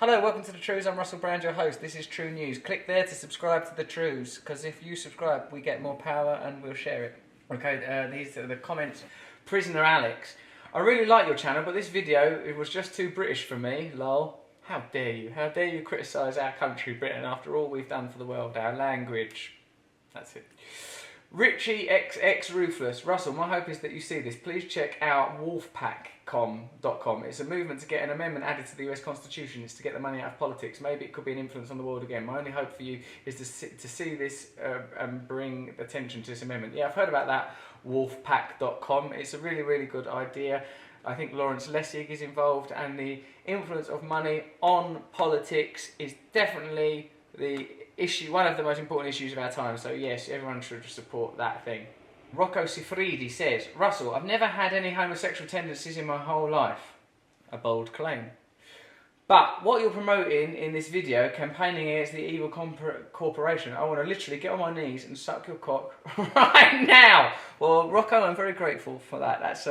Hello, welcome to the Trews. I'm Russell Brand, your host. This is True News. Click there to subscribe to the Trews, because if you subscribe, we get more power and we'll share it. Okay, these are the comments. Prisoner Alex. I really like your channel, but this video, it was just too British for me. Lol. How dare you? How dare you criticise our country, Britain, after all we've done for the world, our language. That's it. Richie XX Ruthless. Russell, my hope is that you see this. Please check out wolfpack.com. It's a movement to get an amendment added to the US Constitution. It's to get the money out of politics. Maybe it could be an influence on the world again. My only hope for you is to see this and bring attention to this amendment. Yeah, I've heard about that. Wolfpack.com. It's a really, really good idea. I think Lawrence Lessig is involved, and the influence of money on politics is definitely the issue, one of the most important issues of our time. So yes, everyone should support that thing. Rocco Sifridi says, Russell, I've never had any homosexual tendencies in my whole life. A bold claim. But what you're promoting in this video, campaigning against the evil corporation, I want to literally get on my knees and suck your cock right now. Well, Rocco, I'm very grateful for that. That's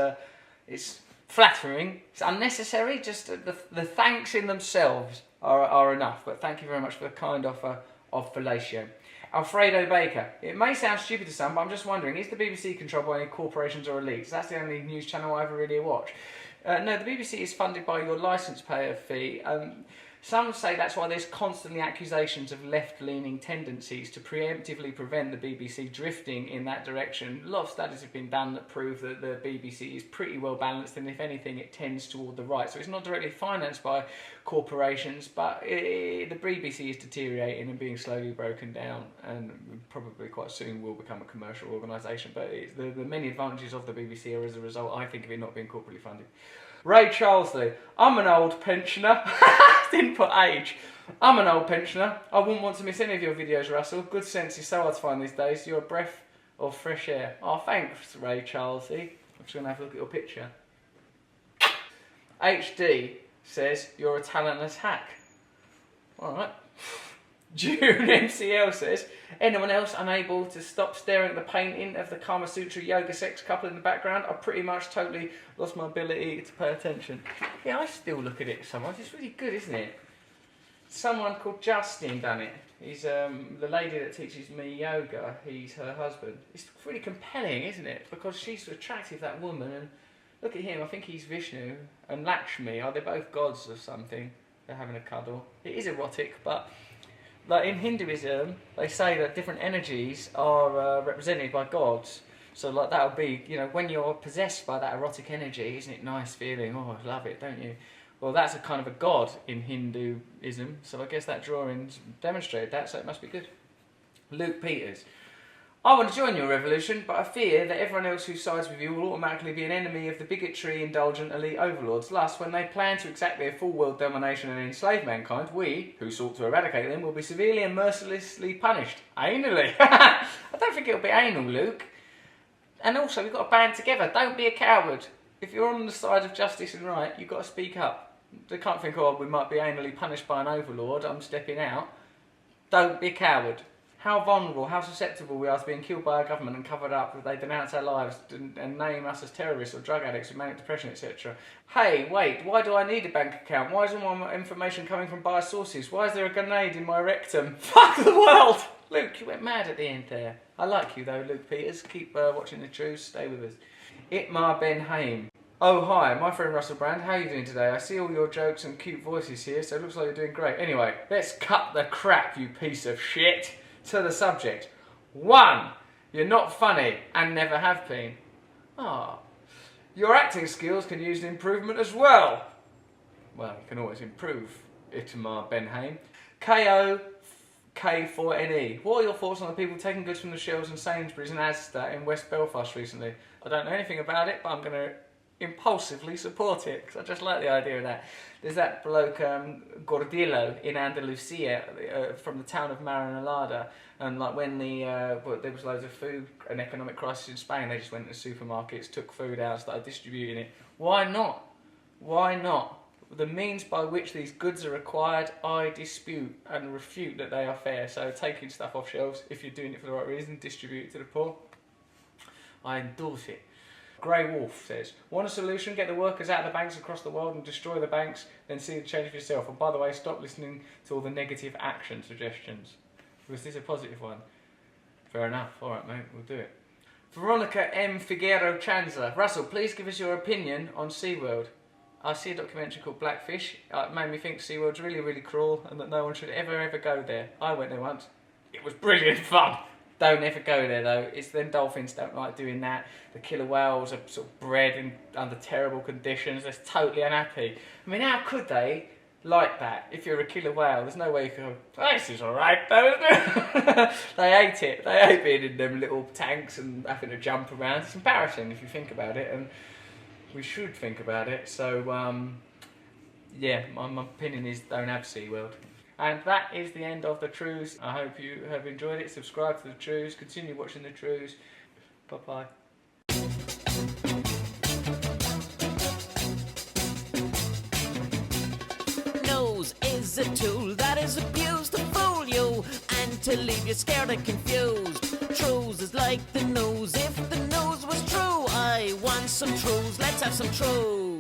it's flattering. It's unnecessary. Just the thanks in themselves are enough. But thank you very much for the kind offer of fellatio. Alfredo Baker. It may sound stupid to some, but I'm just wondering, is the BBC controlled by any corporations or elites? That's the only news channel I ever really watch. No, the BBC is funded by your licence payer fee. Some say that's why there's constantly accusations of left-leaning tendencies to preemptively prevent the BBC drifting in that direction. A lot of studies have been done that prove that the BBC is pretty well balanced, and if anything it tends toward the right. So it's not directly financed by corporations, but the BBC is deteriorating and being slowly broken down, and probably quite soon will become a commercial organisation. But the many advantages of the BBC are as a result, I think, of it not being corporately funded. Ray Charlesley. I'm an old pensioner. Didn't put age. I'm an old pensioner. I wouldn't want to miss any of your videos, Russell. Good sense is so hard to find these days. You're a breath of fresh air. Oh, thanks, Ray Charlesley. I'm just going to have a look at your picture. HD says, you're a talentless hack. Alright. June MCL says, anyone else unable to stop staring at the painting of the Kama Sutra yoga sex couple in the background? I pretty much totally lost my ability to pay attention. Yeah, I still look at it sometimes. It's really good, isn't it? Someone called Justin done it. He's the lady that teaches me yoga. He's her husband. It's really compelling, isn't it? Because she's attractive, that woman, and look at him. I think he's Vishnu and Lakshmi. Are they both gods or something? They're having a cuddle. It is erotic, but like in Hinduism, they say that different energies are represented by gods. So like that would be, you know, when you're possessed by that erotic energy, isn't it nice feeling? Oh, I love it, don't you? Well, that's a kind of a god in Hinduism, so I guess that drawing's demonstrated that, so it must be good. Luke Peters. I want to join your revolution, but I fear that everyone else who sides with you will automatically be an enemy of the bigotry, indulgent elite overlords. Thus, when they plan to exact their full world domination and enslave mankind, we, who sought to eradicate them, will be severely and mercilessly punished. Anally. I don't think it'll be anal, Luke. And also, we've got to band together. Don't be a coward. If you're on the side of justice and right, you've got to speak up. They can't think, oh, we might be anally punished by an overlord, I'm stepping out. Don't be a coward. How vulnerable, how susceptible we are to being killed by our government and covered up if they denounce our lives and name us as terrorists or drug addicts with manic depression, etc. Hey, wait, why do I need a bank account? Why is all my information coming from biased sources? Why is there a grenade in my rectum? Fuck the world! Luke, you went mad at the end there. I like you though, Luke Peters. Keep watching the Trews, stay with us. Itmar Ben Haim. Oh hi, my friend Russell Brand, how are you doing today? I see all your jokes and cute voices here, so it looks like you're doing great. Anyway, let's cut the crap, you piece of shit. To the subject. 1. You're not funny and never have been. Ah. Your acting skills can use an improvement as well. Well, you can always improve. Itmar Benhaim. KOK4NE. What are your thoughts on the people taking goods from the shelves in Sainsbury's and Asda in West Belfast recently? I don't know anything about it, but I'm going to impulsively support it because I just like the idea of that. There's that bloke Gordillo in Andalusia from the town of Marinalada, and like when there was loads of food, an economic crisis in Spain, they just went to supermarkets, took food out, started distributing it. Why not? Why not? The means by which these goods are acquired, I dispute and refute that they are fair. So taking stuff off shelves, if you're doing it for the right reason, distribute it to the poor. I endorse it. Grey Wolf says, want a solution? Get the workers out of the banks across the world and destroy the banks, then see the change for yourself. And by the way, stop listening to all the negative action suggestions. Was this a positive one? Fair enough. All right, mate, we'll do it. Veronica M. Figueroa Chanza. Russell, please give us your opinion on SeaWorld. I see a documentary called Blackfish. It made me think SeaWorld's really, really cruel and that no one should ever go there. I went there once. It was brilliant fun. Don't ever go there though. It's them dolphins don't like doing that. The killer whales are sort of bred under terrible conditions. They're totally unhappy. I mean, how could they like that? If you're a killer whale, there's no way you can go, this is alright though, isn't it? They hate it. They hate being in them little tanks and having to jump around. It's embarrassing if you think about it, and we should think about it. So, yeah, my opinion is don't have SeaWorld. And that is the end of the Trews. I hope you have enjoyed it. Subscribe to the Trews. Continue watching the Trews. Bye-bye. Nose is a tool that is abused to fool you and to leave you scared and confused. Trews is like the nose. If the nose was true, I want some Trews. Let's have some Trews.